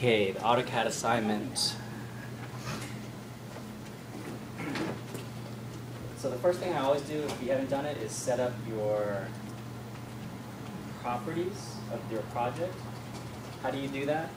Okay, the AutoCAD assignment. So the first thing I always do, if you haven't done it, is set up your properties of your project. How do you do that?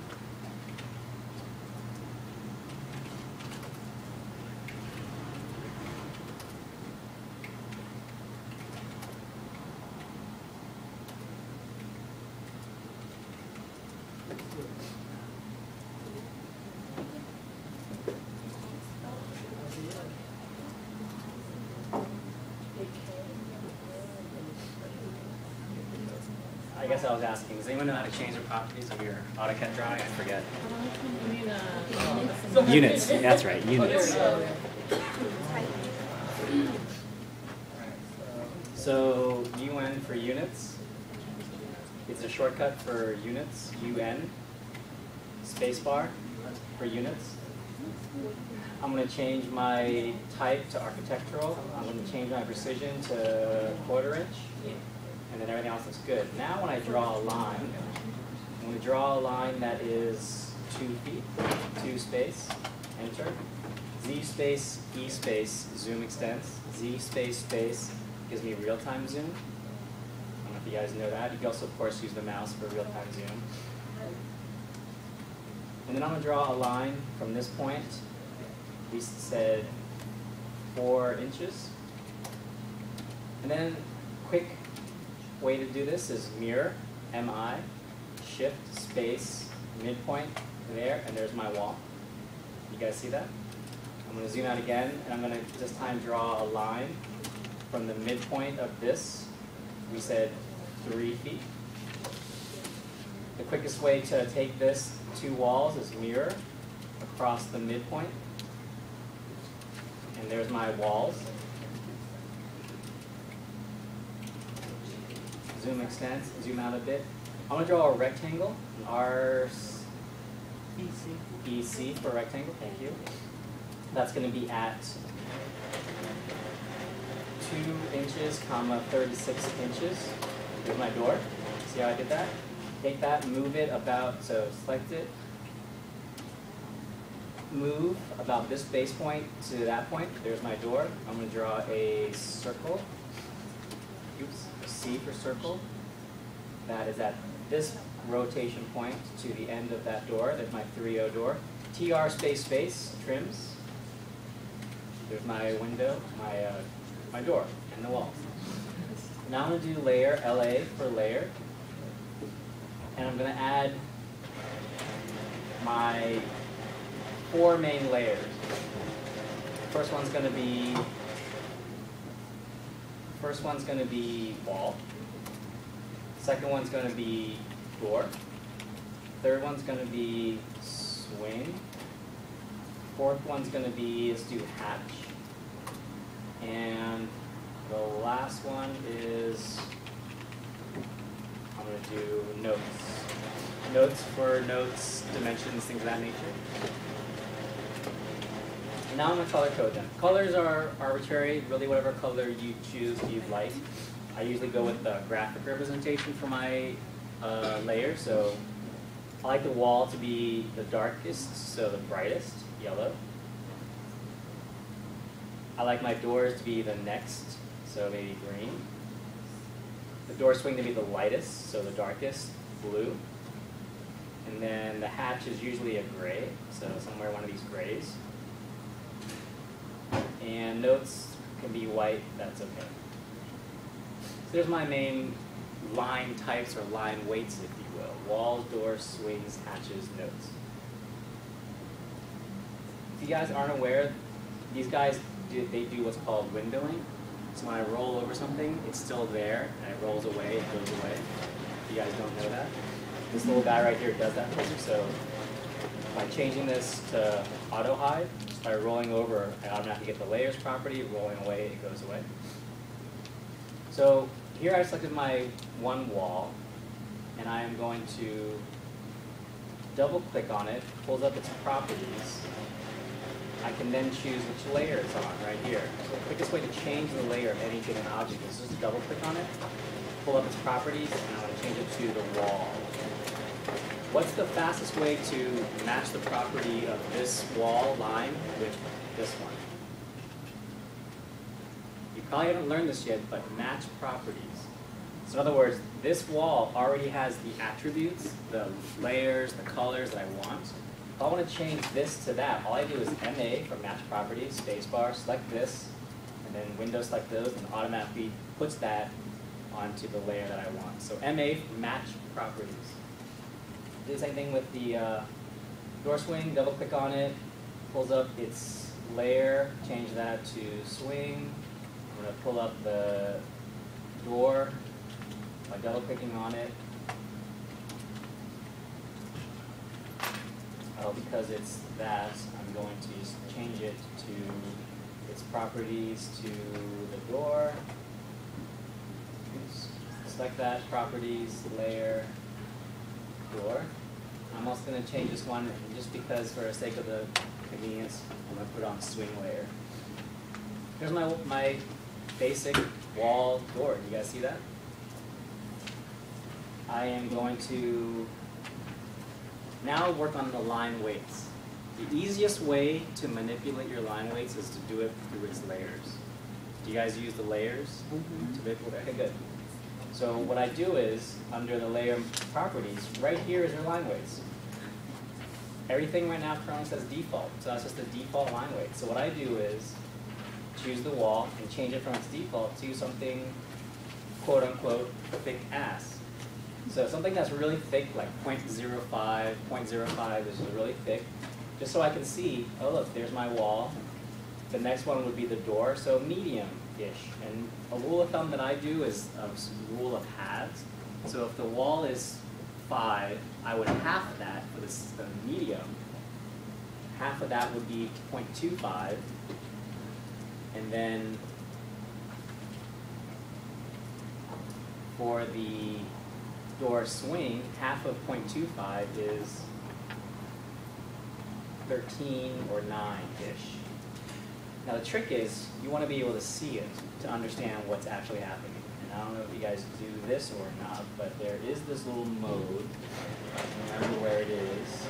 I guess I was asking, does anyone know how to change the properties of your AutoCAD drawing? I forget. Units, that's right, units. So UN for units. It's a shortcut for units, UN. Spacebar for units. I'm going to change my type to architectural. I'm going to change my precision to 1/4 inch. And then everything else looks good. Now when I draw a line, I'm going to draw a line that is 2 feet, 2 space, enter. Z space, E space, zoom extents. Z space, space gives me real-time zoom. I don't know if you guys know that. You can also, of course, use the mouse for real-time zoom. And then I'm going to draw a line from this point. We said 4 inches. And then quick way to do this is mirror, MI, shift, space, midpoint, there, and there's my wall. You guys see that? I'm going to zoom out again, and I'm going to this time draw a line from the midpoint of this. We said 3 feet. The quickest way to take this 2 walls is mirror across the midpoint. And there's my walls. Zoom extends, zoom out a bit. I'm going to draw a rectangle, an REC for rectangle, thank you. That's going to be at 2 inches, comma 36 inches. Here's my door. See how I did that? Take that, move it about, so select it. Move about this base point to that point. There's my door. I'm going to draw a circle. Oops, C for circle. That is at this rotation point to the end of that door. That's my 3-0 door. TR space space, trims. There's my window, my door, and the walls. Now I'm going to do layer, LA for layer. And I'm going to add my 4 main layers. First one's going to be wall. Second one's going to be door. Third one's going to be swing. Fourth one's going to be, let's do hatch. And the last one is, I'm going to do notes. Notes for notes, dimensions, things of that nature. Now I'm going to color code them. Colors are arbitrary, really whatever color you choose you'd like. I usually go with the graphic representation for my layer, so I like the wall to be the darkest, so the brightest, yellow. I like my doors to be the next, so maybe green. The door swing to be the lightest, so the darkest, blue. And then the hatch is usually a gray, so somewhere one of these grays. And notes can be white, that's okay. So there's my main line types or line weights, if you will. Walls, doors, swings, hatches, notes. If you guys aren't aware, these guys, they do what's called windowing. So when I roll over something, it's still there, and it rolls away, it goes away. If you guys don't know that. This little guy right here does that for you. So by changing this to auto hide, just by rolling over, I automatically get the layers property, rolling away, it goes away. So here I selected my one wall, and I am going to double click on it, pulls up its properties. I can then choose which layer it's on right here. So the quickest way to change the layer of any given object is just double click on it, pull up its properties, and I want to change it to the wall. what's the fastest way to match the property of this wall line with this one? You probably haven't learned this yet, but match properties. So in other words, this wall already has the attributes, the layers, the colors that I want. If I want to change this to that, all I do is MA for match properties, spacebar, select this, and then Windows select those, and automatically puts that onto the layer that I want. So MA for match properties. Do the same thing with the door swing, double click on it, pulls up its layer, change that to swing. I'm going to pull up the door by double clicking on it. Oh, because it's that, I'm going to just change it to its properties to the door. Oops. Select that, properties, layer, door. I'm also going to change this one just because for the sake of the convenience, I'm going to put it on swing layer. Here's my basic wall door. Do you guys see that? I am going to now work on the line weights. The easiest way to manipulate your line weights is to do it through its layers. Do you guys use the layers to manipulate? Okay, good. So what I do is, under the layer properties, right here is your line weights. Everything right now currently says default, so that's just the default line weight. So what I do is choose the wall and change it from its default to something quote unquote thick ass. So something that's really thick, like 0.05, 0.05 is really thick, just so I can see, oh look, there's my wall. The next one would be the door, so medium-ish. And a rule of thumb that I do is a rule of halves. So if the wall is 5, I would half that for the medium. Half of that would be 0.25. And then for the door swing, half of 0.25 is 13 or 9-ish. Now the trick is, you want to be able to see it to understand what's actually happening. And I don't know if you guys do this or not, but there is this little mode, remember where it is.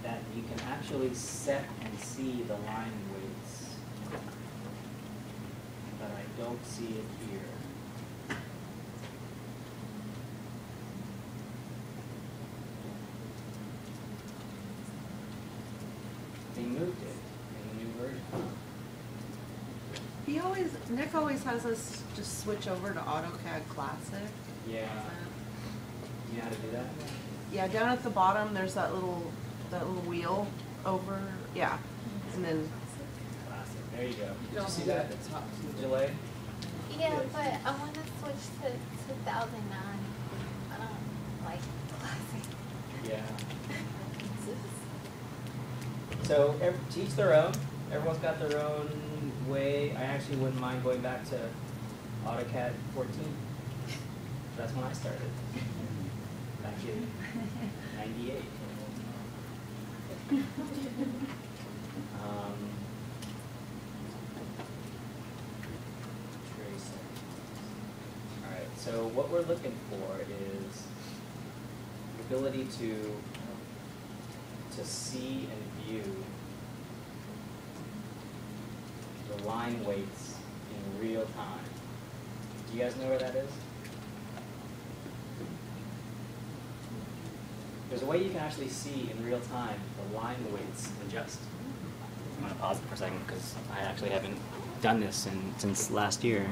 That you can actually set and see the line weights. But I don't see it here. They moved it in the new version. Nick always has us just switch over to AutoCAD Classic. Yeah. You know how to do that? Yeah, down at the bottom there's that little wheel over. Yeah, and then Classic. There you go. Did you see that? The top delay. Yeah, but I want to switch to 2009. I don't like classic. Yeah. So to each their own. Everyone's got their own way. I actually wouldn't mind going back to AutoCAD 14. That's when I started. Back in '98. Tracing. All right. So what we're looking for is the ability to see and view the line weights in real time. Do you guys know where that is? There's a way you can actually see in real time the line weights adjust. I'm going to pause it for a second because I actually haven't done this since last year.